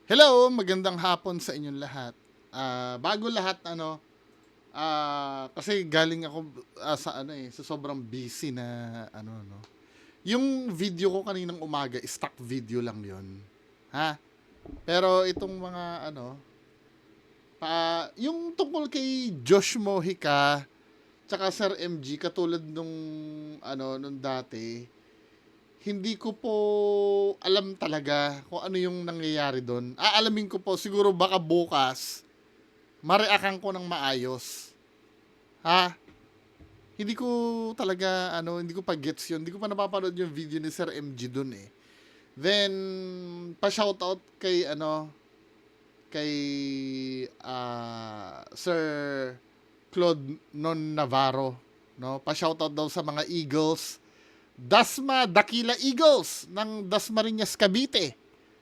Hello, magandang hapon sa inyong lahat. Bago lahat kasi galing ako sa sobrang busy na no. Yung video ko kaninang umaga, stock video lang 'yon. Ha? Pero itong mga yung tungkol kay Josh Mojica tsaka Sir MG katulad nung dati, hindi ko po alam talaga kung ano yung nangyayari doon. Aalamin ko po siguro baka bukas mareakan ko ng maayos. Ha? Hindi ko talaga hindi ko pa gets yun. Hindi ko pa napapanood yung video ni Sir MG doon eh. Then pa-shoutout kay Sir Claude Non Navarro, no? Pa-shoutout daw sa mga Eagles. Dasma Dakila Eagles ng Dasmariñas, Cavite.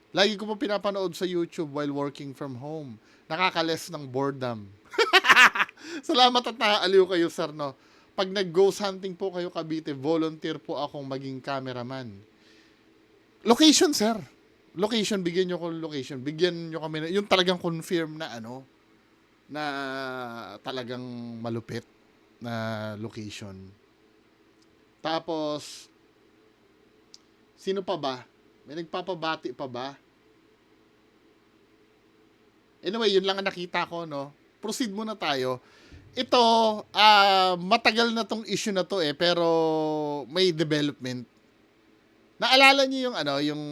Lagi ko po pinapanood sa YouTube while working from home. Nakakales ng boredom. Salamat at naaaliw kayo, sir, no? Pag nag-ghost hunting po kayo, Cavite, volunteer po akong maging cameraman. Location, sir. Location, bigyan nyo ko location. Bigyan nyo kami yung talagang confirm na na talagang malupit na location. Tapos, sino pa ba? May nagpapabati pa ba? Anyway, yun lang ang nakita ko, no? Proceed muna tayo. Ito, matagal na tong issue na to pero may development. Naalala niyo yung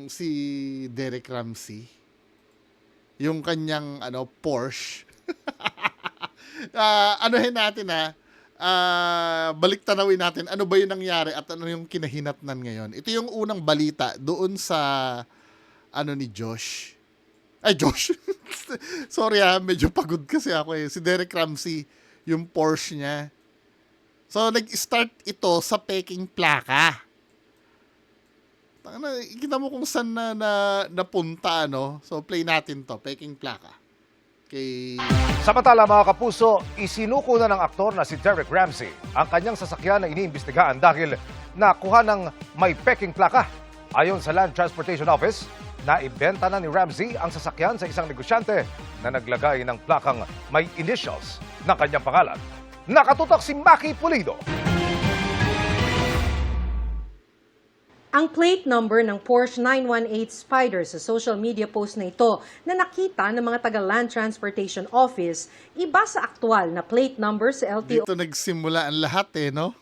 si Derek Ramsey? Yung kanyang Porsche. Anuhin natin balik tanawin natin ano ba yung nangyari at ano yung kinahinatnan ngayon. Ito yung unang balita doon sa ni Josh. Ay, Josh. Sorry medyo pagod kasi ako eh. Si Derek Ramsey, yung Porsche niya. So, nag-start ito sa peking plaka. Kita mo kung saan napunta, So, play natin to, peking plaka. Okay. Samantala mga kapuso, isinuko na ng aktor na si Derek Ramsey ang kanyang sasakyan na iniimbestigahan dahil nakuha ng may peking plaka. Ayon sa Land Transportation Office, naibenta na ni Ramsey ang sasakyan sa isang negosyante na naglagay ng plakang may initials ng kanyang pangalan. Nakatutok si Maki Pulido. Ang plate number ng Porsche 918 Spyder sa social media post na ito na nakita ng mga taga-Land Transportation Office, iba sa aktual na plate number sa LTO. Dito nagsimula ang lahat no?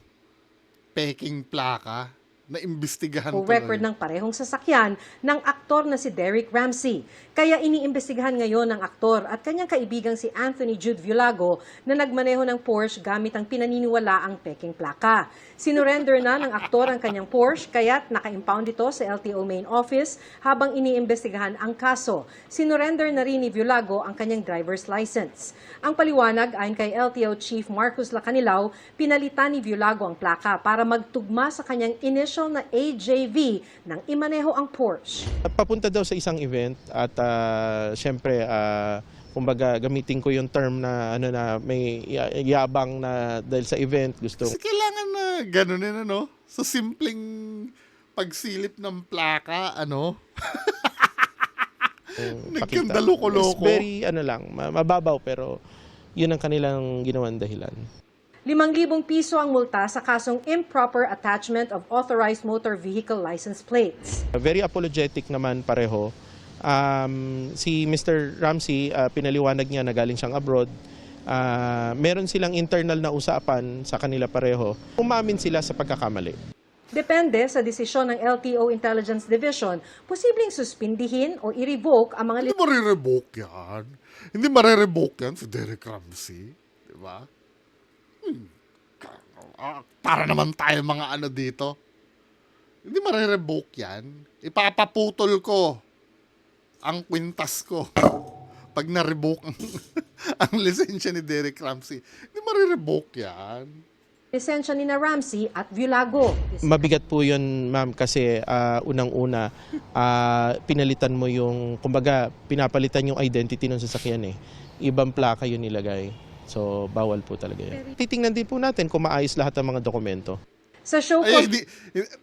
Peking plaka. Naimbestigahan Record ng parehong sasakyan ng aktor na si Derek Ramsey. Kaya iniimbestigahan ngayon ng aktor at kanyang kaibigang si Anthony Jude Villago na nagmaneho ng Porsche gamit ang pinaniniwalaang peking plaka. Sinurrender na ng aktor ang kanyang Porsche kaya't naka-impound ito sa LTO main office habang iniimbestigahan ang kaso. Sinurrender na rin ni Villago ang kanyang driver's license. Ang paliwanag ayon kay LTO Chief Marcus Lacanilao, pinalitan ni Villago ang plaka para magtugma sa kanyang initial na AJV nang imaneho ang Porsche. Papunta daw sa isang event at syempre kumbaga gamitin ko yung term na na may yabang na dahil sa event gusto. Kasi kailangan na gano'n sa simpleng pagsilip ng plaka, nagkandalo-koloko. It's very mababaw pero yun ang kanilang ginawang dahilan. 5,000 piso ang multa sa kasong improper attachment of authorized motor vehicle license plates. Very apologetic naman pareho. Si Mr. Ramsey, pinaliwanag niya na galing siyang abroad. Meron silang internal na usapan sa kanila pareho. Umamin sila sa pagkakamali. Depende sa desisyon ng LTO Intelligence Division, posibleng suspindihin o i-revoke ang mga Hindi marirevoke yan. Hindi marirevoke yan si Derek Ramsey. Diba? Para naman tayo mga dito. Hindi marirevoke yan. Ipapaputol ko ang kwintas ko pag na-revoke ang lisensya ni Derek Ramsey. Hindi marirevoke yan. lisensya ni na Ramsey at Villago. Mabigat po yun, ma'am, kasi unang-una, pinalitan mo yung, kumbaga, pinapalitan yung identity ng sasakyan eh. Ibang plaka yun nilagay. So, bawal po talaga yan. Titingnan din po natin kung maayos lahat ng mga dokumento. Sa show Ay, cause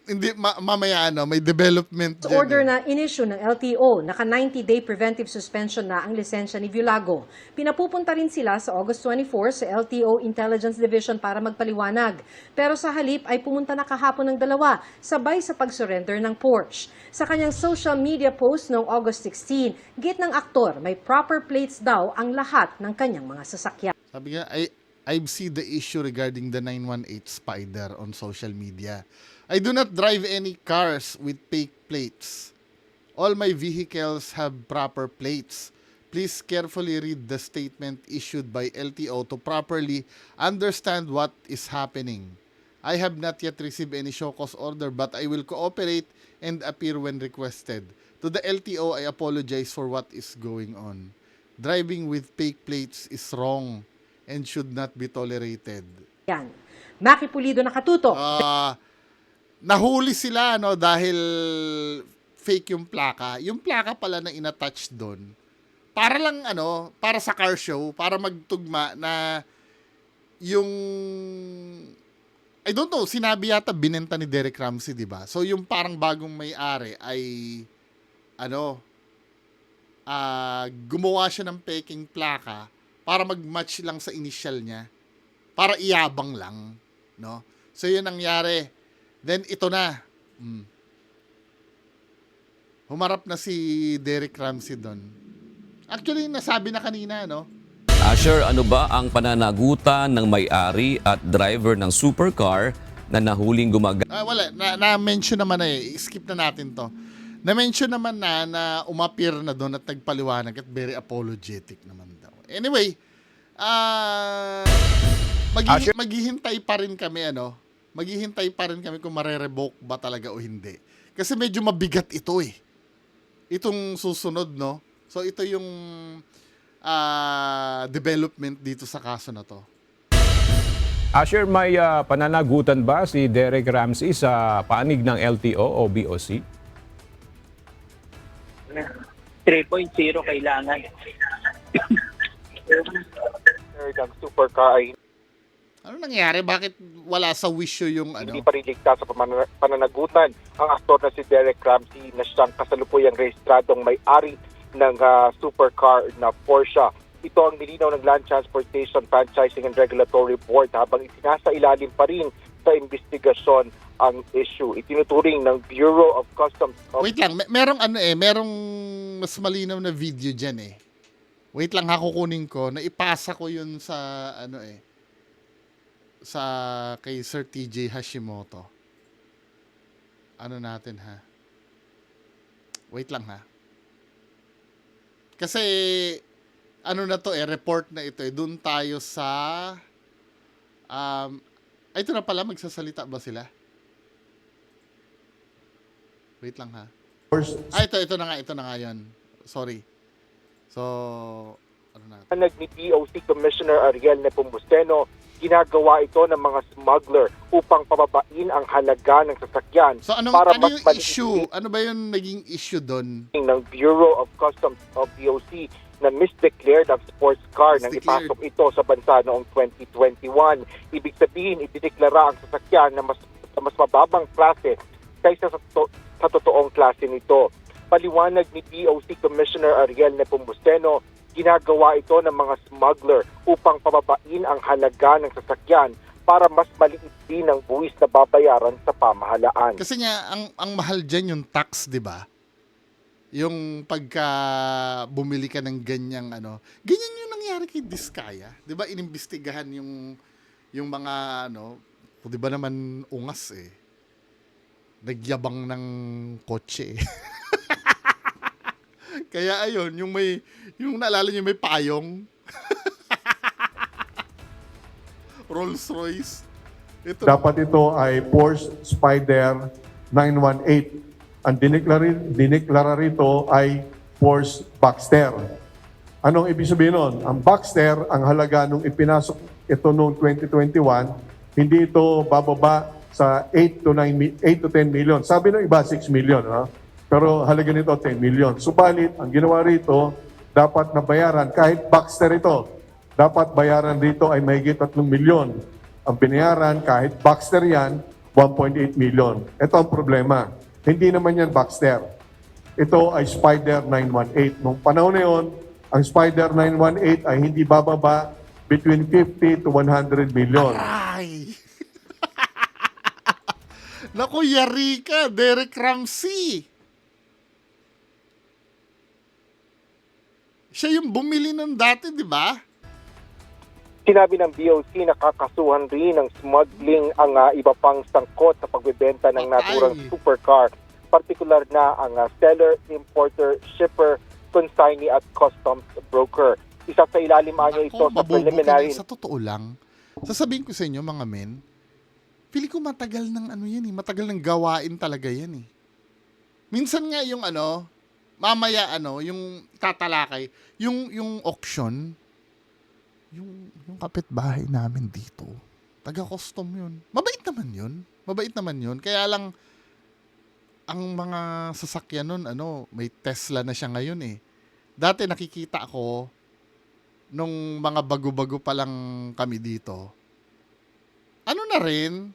hindi mamaya may development dyan. order na inisyu ng LTO, naka 90-day preventive suspension na ang lisensya ni Viulago. Pinapupunta rin sila sa August 24 sa LTO Intelligence Division para magpaliwanag. Pero sa halip ay pumunta na kahapon ng dalawa, sabay sa pag-surrender ng Porsche. Sa kanyang social media post noong August 16, git ng aktor, may proper plates daw ang lahat ng kanyang mga sasakyan. Sabi nga, I've seen the issue regarding the 918 Spider on social media. I do not drive any cars with fake plates. All my vehicles have proper plates. Please carefully read the statement issued by LTO to properly understand what is happening. I have not yet received any show cause order, but I will cooperate and appear when requested. To the LTO, I apologize for what is going on. Driving with fake plates is wrong and should not be tolerated. Yan. Maki Pulido nakatutok. Nahuli sila dahil fake yung plaka. Yung plaka pala na inattach doon. Para lang para sa car show, para magtugma na yung I don't know, sinabi yata binenta ni Derek Ramsey, 'di ba? So yung parang bagong may-ari ay gumawa siya ng peking plaka para mag-match lang sa initial niya. Para iyabang lang, no? So yun nangyari. Then ito na. Humarap na si Derek Ramsey doon. Actually, nasabi na kanina, no? Asher, ano ba ang pananagutan ng may-ari at driver ng supercar na nahuling gumagamit Wala. Na-mention naman skip na natin to. Na-mention naman na umapir na doon at nagpaliwanag at very apologetic naman daw. Anyway, maghihintay pa rin kami, maghihintay pa rin kami kung mare-revoke ba talaga o hindi. Kasi medyo mabigat ito itong susunod, no? So ito yung development dito sa kaso na to. Asher, may pananagutan ba si Derek Ramsey sa panig ng LTO o BOC? 3.0 kailangan. ng supercar ay Ano nangyari? Bakit wala sa wisyo yung hindi pa rin ligtas sa pananagutan ang aktor na si Derek Ramsey na siyang kasalukuyang rehistradong may-ari ng supercar na Porsche. Ito ang nilinaw ng Land Transportation Franchising and Regulatory Board habang isinasa ilalim pa rin sa investigasyon ang issue. Itinuturing ng Bureau of Customs of Wait lang, merong mas malinaw na video diyan Wait lang, kukunin ko. Naipasa ko yun sa sa kay Sir TJ Hashimoto. Ano natin Wait lang Kasi na to report na ito Doon tayo sa ito na pala, magsasalita ba sila? Wait lang ito na nga yun. Sorry. So, ni DOC Commissioner Ariel Nepomuceno, ginagawa ito ng mga smuggler upang pababain ang halaga ng sasakyan. So ano mas yung maliit issue? Ano ba yung naging issue doon? ng Bureau of Customs of DOC na misdeclared ang sports car nang Misdeclared. ipasok ito sa bansa noong 2021. Ibig sabihin, idineklara ang sasakyan na mas mababang klase kaysa sa totoong klase nito. Paliwanag ni DOC Commissioner Ariel Nepomuceno, ginagawa ito ng mga smuggler upang pababain ang halaga ng sasakyan para mas maliit din ang buwis na babayaran sa pamahalaan. Kasi nga, ang mahal dyan yung tax, di ba? Yung pagka bumili ka ng ganyang ganyan yung nangyari kay Diskaya. Di ba, inimbestigahan yung mga di ba naman ungas Nagyabang ng kotse Kaya ayun, yung naalala niyo may payong. Rolls Royce. Dapat ito ay Porsche Spider 918. Ang dineklara rito ay Porsche Boxster. Anong ibig sabihin nun? Ang Boxster, ang halaga nung ipinasok ito noong 2021, hindi ito bababa sa 8 to 10 million. Sabi ng iba 6 million. Pero halaga nito 10 million. Subalit, ang ginawa rito, dapat nabayaran kahit Boxster ito. Dapat bayaran rito ay mahigit 3 milyon. Ang binayaran kahit Boxster yan 1.8 million. Ito ang problema. Hindi naman yan Baxter. Ito ay Spider 918. Nung panahon na yun, ang Spider 918 ay hindi bababa between 50 to 100 million. Ay! Naku, yari ka, Derek Ramsey. Siya yung bumili ng dati, di ba? Sinabi ng BOC na kakasuhan rin ng smuggling ang iba pang sangkot sa pagbebenta ng naturang supercar, partikular na ang seller, importer, shipper, consignee at customs broker. Isa sa ilalim niya ito sa preliminary. Sa totoo lang, sasabihin ko sa inyo mga men, pili ko matagal ng ano yan eh, matagal ng gawain talaga yan eh. Minsan nga yung ano, mamaya ano, yung tatalakay, yung auction, yung kapitbahay namin dito, taga-custom yun. Mabait naman yun. Kaya lang, ang mga sasakyan nun, ano, may Tesla na siya ngayon eh. Dati nakikita ko, nung mga bago-bago pa lang kami dito, ano na rin,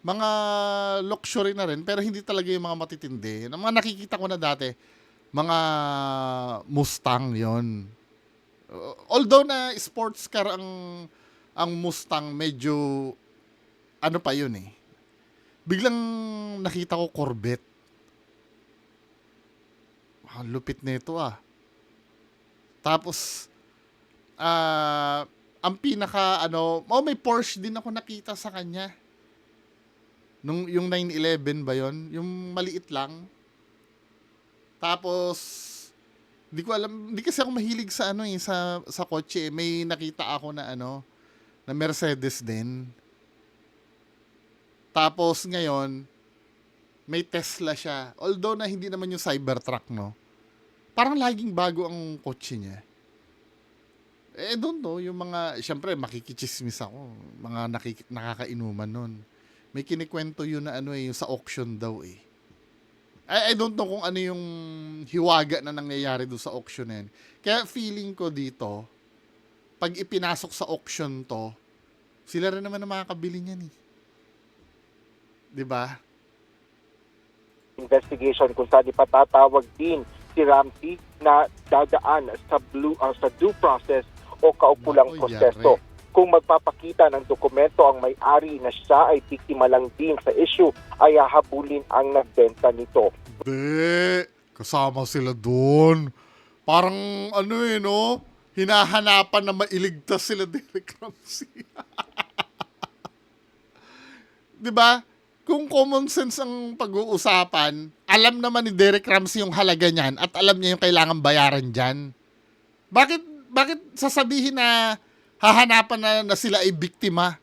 mga luxury na rin, pero hindi talaga yung mga matitindi. Ang mga nakikita ko na dati, mga Mustang yon. Although na sports car ang Mustang, medyo ano pa yun eh. Biglang nakita ko Corvette. Lupit nito ah. Tapos ang pinaka ano, may Porsche din ako nakita sa kanya. Yung 911 ba yon? Yung maliit lang. Tapos hindi ko alam, hindi kasi ako mahilig sa ano eh, sa kotse. May nakita ako na ano, na Mercedes din. Tapos ngayon, may Tesla siya. Although na hindi naman yung Cybertruck, no? Parang laging bago ang kotse niya. Don't know, yung mga, syempre makikichismis ako. Mga nakakainuman nun. May kinikwento yun na ano eh, yung sa auction daw eh. I don't know kung ano yung hiwaga na nangyayari doon sa auction na yan. Kaya feeling ko dito, pag ipinasok sa auction to, sila rin naman ang makakabili niyan eh. Diba? Investigation kung saan ipatatawag din si Ramsey na dadaan sa due process o kaukulang Naku, proseso. yari. Kung magpapakita ng dokumento ang may-ari na siya ay biktima lang din sa issue, ay hahabulin ang nagbenta nito. Hindi. Kasama sila doon. Parang ano eh, no? Hinahanapan na mailigtas sila Derek Ramsey. Diba? Kung common sense ang pag-uusapan, alam naman ni Derek Ramsey yung halaga niyan at alam niya yung kailangan bayaran dyan. Bakit sasabihin na hahanapan na sila ay biktima?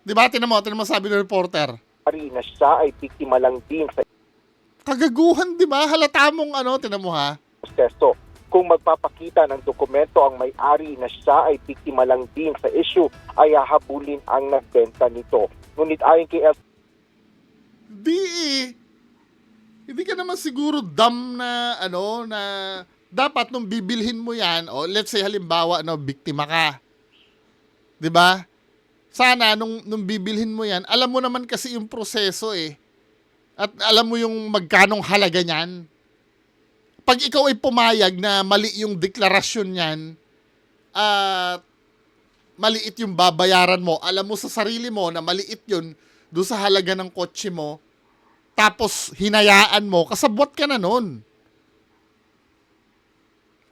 Diba? Tinan mo sabi ng reporter. May-ari na siya ay biktima lang din sa Kagaguhan, diba? Halata mong ano, tinan mo ha? proseso. Kung magpapakita ng dokumento ang may-ari na siya ay biktima lang din sa issue, ay hahabulin ang nagbenta nito. Ngunit ayon kay Hindi ka naman siguro na ano na dapat nung bibilhin mo yan, let's say halimbawa biktima ka. 'Di ba? Sana nung bibilhin mo yan, alam mo naman kasi yung proseso eh. At alam mo yung magkanong halaga niyan. Pag ikaw ay pumayag na mali yung deklarasyon niyan, at maliit yung babayaran mo, alam mo sa sarili mo na maliit yun doon sa halaga ng kotse mo, tapos hinayaan mo, kasabwat ka na nun.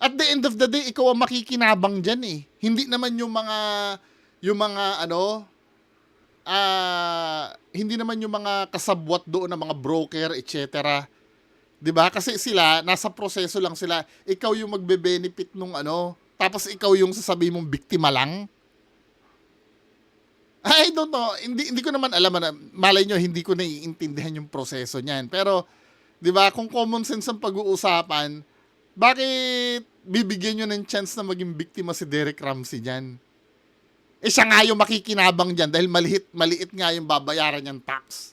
At the end of the day, ikaw ang makikinabang dyan eh. Hindi naman hindi naman yung mga kasabwat doon ng mga broker, etc. 'Di ba? Kasi sila, nasa proseso lang sila. Ikaw yung magbe-benefit nung tapos ikaw yung sasabihin mong biktima lang. I don't know. Hindi ko naman alam na malay nyo, hindi ko naiintindihan yung proseso niyan. Pero, 'di ba, kung common sense ang pag-uusapan, bakit bibigyan nyo ng chance na maging biktima si Derek Ramsey diyan? Siya nga yung makikinabang diyan dahil maliit nga yung babayaran niyang tax.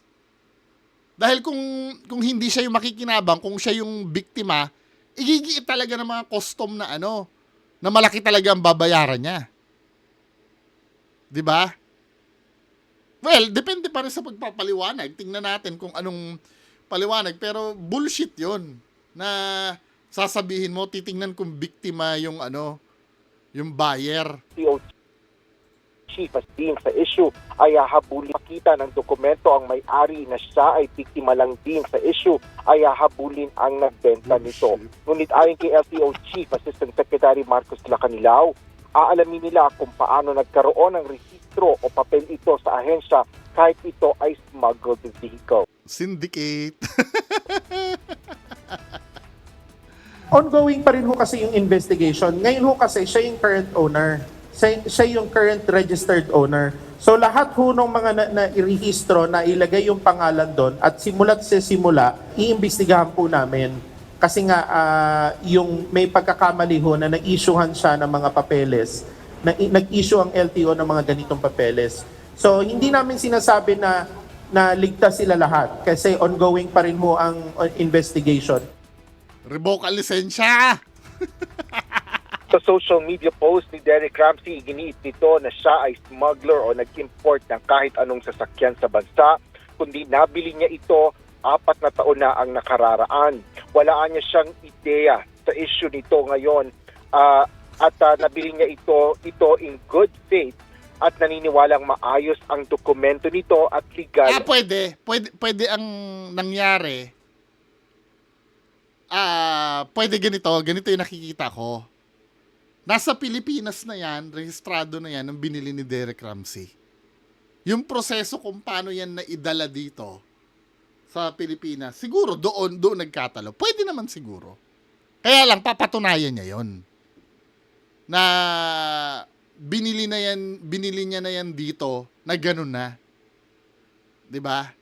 Dahil kung hindi siya yung makikinabang, kung siya yung biktima, igigiit talaga ng mga custom na na malaki talaga ang babayaran niya. 'Di ba? Well, depende pa rin sa pagpapaliwanag. Tingnan natin kung anong paliwanag. Pero bullshit yon na sasabihin mo, titingnan kung biktima yung yung buyer. LTO chief as din sa issue ay hahabulin makita ng dokumento ang may-ari na siya ay biktima lang din sa issue ay hahabulin ang nagbenta nito. Ngunit ayon kay LTO Chief Assistant Secretary Marcos Lacanilao, aalamin nila kung paano nagkaroon ng rehistro o papel ito sa ahensya kahit ito ay smuggled vehicle. Syndicate. Ongoing pa rin ho kasi yung investigation. Ngayon ho kasi siya yung current owner. Siya yung current registered owner. So lahat ho ng mga na-irehistro na ilagay yung pangalan doon at simula't sa simula, iimbestigahan po namin. Kasi nga yung may pagkakamali ho na nag-issuehan siya ng mga papeles, nag-issue ang LTO ng mga ganitong papeles. So hindi namin sinasabi na ligtas sila lahat kasi ongoing pa rin ho ang investigation. Revoke ang lisensya. Sa social media post ni Derek Ramsey, iginiit nito na siya ay smuggler o nag-import ng kahit anong sasakyan sa bansa, kundi nabili niya ito 4 na taon na ang nakararaan. Wala niya siyang ideya sa issue nito ngayon at nabili niya ito in good faith at naniniwalang maayos ang dokumento nito at legal. Pwede ang nangyari. Pwede ganito yung nakikita ko. Nasa Pilipinas na yan, rehistrado na yan ang binili ni Derek Ramsey. Yung proseso kung paano yan naidala dito sa Pilipinas, siguro doon nagkatalo. Pwede naman siguro. Kaya lang, papatunayan niya yon na binili niya na yan dito na ganun na. 'Di ba?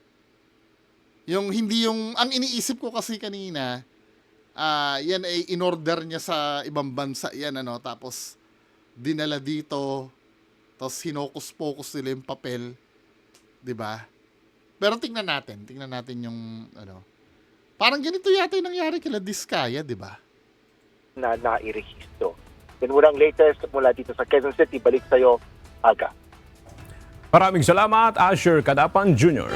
Ang iniisip ko kasi kanina, yan ay in-order niya sa ibang bansa yan, tapos dinala dito, tapos hinokus-pokus nila yung papel, 'di ba? Pero tingnan natin yung parang ganito yata yung nangyari kila Diskaya, 'di ba? Na nairehistro. Yan muna ang latest mula dito sa Quezon City. Balik sa'yo, Aga. Maraming salamat, Asher Cadapan Jr.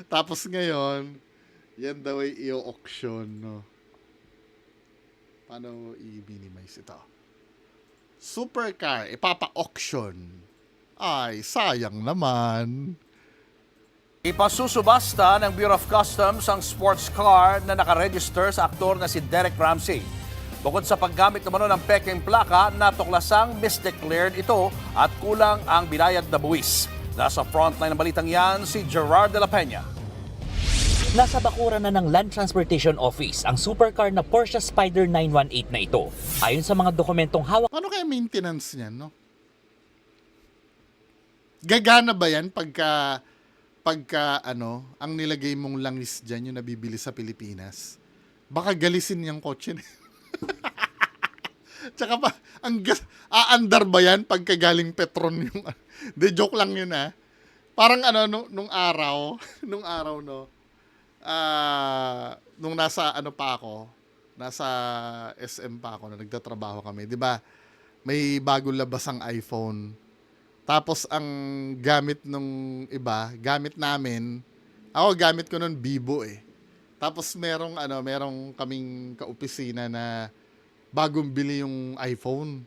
Tapos ngayon, yan daw ay i-auction, no? Paano i-minimize ito? Supercar, ipapa-auction. Ay, sayang naman. Ipasusubasta ng Bureau of Customs ang sports car na nakaregister sa aktor na si Derek Ramsey. Bukod sa paggamit naman ng peking plaka, natuklasang misdeclared ito at kulang ang binayad na buwis. Nasa frontline ng balitang yan si Gerard de la Peña. Nasa bakuran na ng Land Transportation Office ang supercar na Porsche Spyder 918 na ito. Ayon sa mga dokumentong hawak. Paano kaya maintenance niyan, no? Gagana ba yan pagka ang nilagay mong langis dyan yung nabibili sa Pilipinas? Baka galisin yung kotse na. Tsaka pa, aandar ba yan pagka galing Petron yung... De, joke lang yun, ha? Parang nung araw, no? Nung nasa nasa SM pa ako, na nagtatrabaho kami, di ba? May bagong labas ang iPhone. Tapos ang gamit nung iba, gamit namin, gamit ko nun Vivo eh. Tapos merong kaming kaopisina na bagong bili yung iPhone.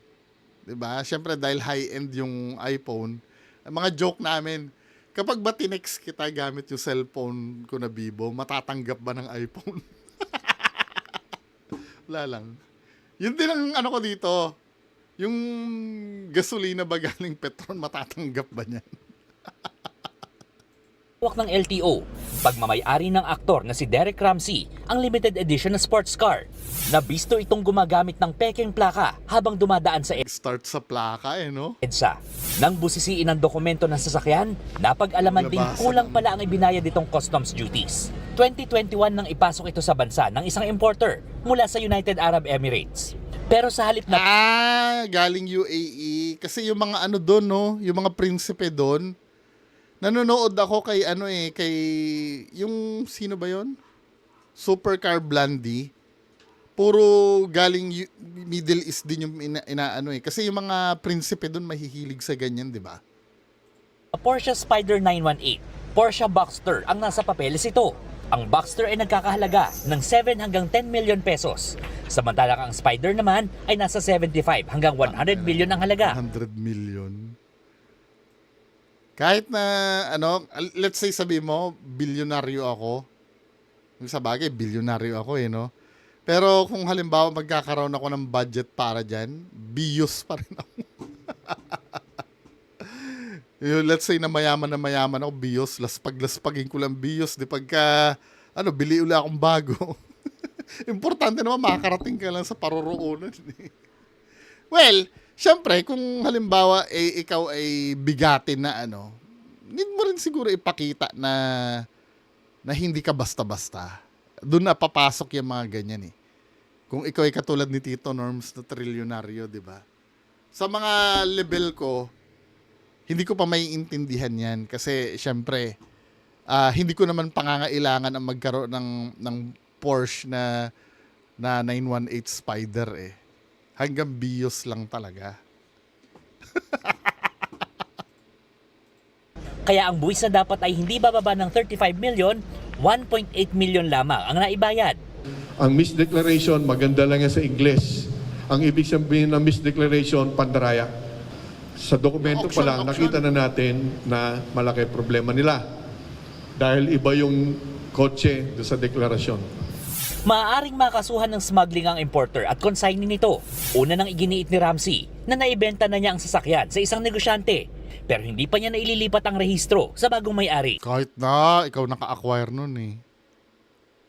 'Di ba? Syempre dahil high-end yung iPhone, ang mga joke namin, kapag ba tinext kita gamit yung cellphone ko na Vivo, matatanggap ba ng iPhone? Wala lang. Yun din ang ko dito. Yung gasolina ba galing Petron, matatanggap ba niyan? Hawak ng LTO, pagmamay-ari ng aktor na si Derek Ramsey, ang limited edition na sports car. Nabisto itong gumagamit ng peking plaka habang dumadaan sa Start sa plaka no? EDSA. Nang busisiin ang dokumento ng sasakyan, napag-alaman ding kulang pala ang ibinayad itong customs duties. 2021 nang ipasok ito sa bansa ng isang importer mula sa United Arab Emirates. Pero sa halip na... galing UAE. Kasi yung mga doon, no? Yung mga prinsipe doon, nanonood ako kay kay yung sino ba yon? Supercar Blondie. Puro galing Middle East din yung inaano eh. Kasi yung mga prinsipe doon mahihilig sa ganyan, di ba? Porsche Spyder 918, Porsche Boxster ang nasa papeles ito. Ang Boxster ay nagkakahalaga ng 7 hanggang 10 million pesos. Samantalang ang Spyder naman ay nasa 75 hanggang 100 million ang halaga. 100 million. Kahit na, let's say sabi mo, bilyonaryo ako. Sa bagay, bilyonaryo ako no? Pero kung halimbawa magkakaroon ako ng budget para dyan, biyos pa rin ako. Let's say na mayaman ako, biyos, laspagin ko lang biyos. Di pagka, bili uli akong bago. Importante naman, makakarating ka lang sa paroroonan. Well, syempre, kung halimbawa, ikaw ay bigatin na need mo rin siguro ipakita na hindi ka basta-basta. Doon na papasok yung mga ganyan Kung ikaw ay katulad ni Tito Norms na trilyonaryo, di ba? Sa mga level ko, hindi ko pa maiintindihan yan kasi syempre hindi ko naman pangangailangan ang magkaroon ng Porsche na 918 Spyder Hanggang bios lang talaga. Kaya ang buwis na dapat ay hindi bababa ng 35 million, 1.8 million lamang ang naibayad. Ang misdeclaration, maganda lang yan sa Ingles. Ang ibig sabihin ng misdeclaration, pandaraya. Sa dokumento pa lang, nakita na natin na malaki problema nila. Dahil iba yung kotse sa deklarasyon. Maaaring makasuhan ng smuggling ang importer at consignee nito. Una nang iginiit ni Ramsey na naibenta na niya ang sasakyan sa isang negosyante. Pero hindi pa niya naililipat ang rehistro sa bagong may-ari. Kahit na, ikaw naka-acquire nun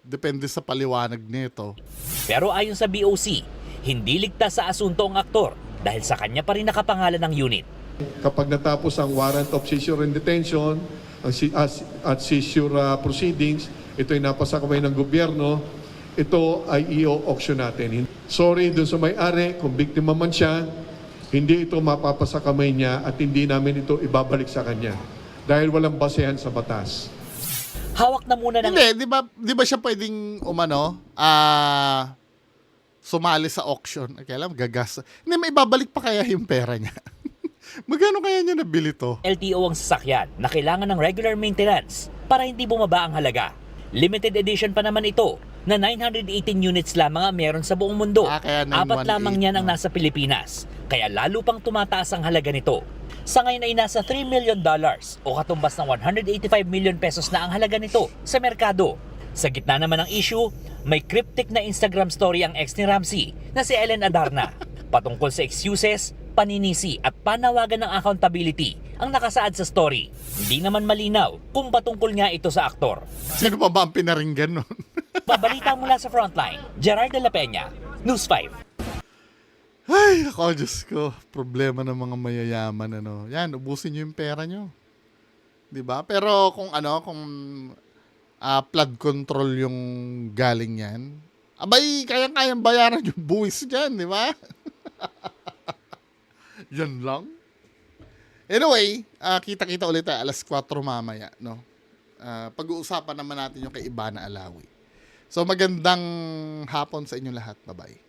Depende sa paliwanag nito. Pero ayon sa BOC, hindi ligtas sa asunto ang aktor dahil sa kanya pa rin nakapangalan ng unit. Kapag natapos ang warrant of seizure and detention at seizure proceedings, ito ay napasa kamay ng gobyerno, ito ay i-auction natin. Sorry dun sa may-ari, kung biktima man siya, hindi ito mapapasa kamay niya at hindi namin ito ibabalik sa kanya dahil walang basehan sa batas. Hawak na muna ng... Hindi, di ba siya pwedeng sumali sa auction? Kailan gagas. Hindi, may babalik pa kaya yung pera niya. Magkano kaya niya nabili to? LTO ang sasakyan na kailangan ng regular maintenance para hindi bumaba ang halaga. Limited edition pa naman ito na 918 units lamang ang meron sa buong mundo. Kaya 4 lamang niyan ang nasa Pilipinas. Kaya lalo pang tumataas ang halaga nito. Sa ngayon ay nasa $3 million o katumbas ng 185 million pesos na ang halaga nito sa merkado. Sa gitna naman ng issue, may cryptic na Instagram story ang ex ni Ramsey na si Ellen Adarna patungkol sa excuses, paninisi at panawagan ng accountability ang nakasaad sa story. Hindi naman malinaw kung patungkol nga ito sa aktor. Sino pa ba ang pinaringgan nun? Babalita mula sa Frontline, Gerard de la Peña, News 5. Ay, ako, Diyos ko. Problema ng mga mayayaman, Yan, ubusin nyo yung pera nyo. Diba? Pero kung flood control yung galing yan, abay, kayang-kayang bayaran yung buwis dyan, di ba? Yan lang. Anyway, kita-kita ulit alas 4 mamaya, pag-uusapan naman natin yung kay Ivana Alawi. So, magandang hapon sa inyo lahat. Bye-bye.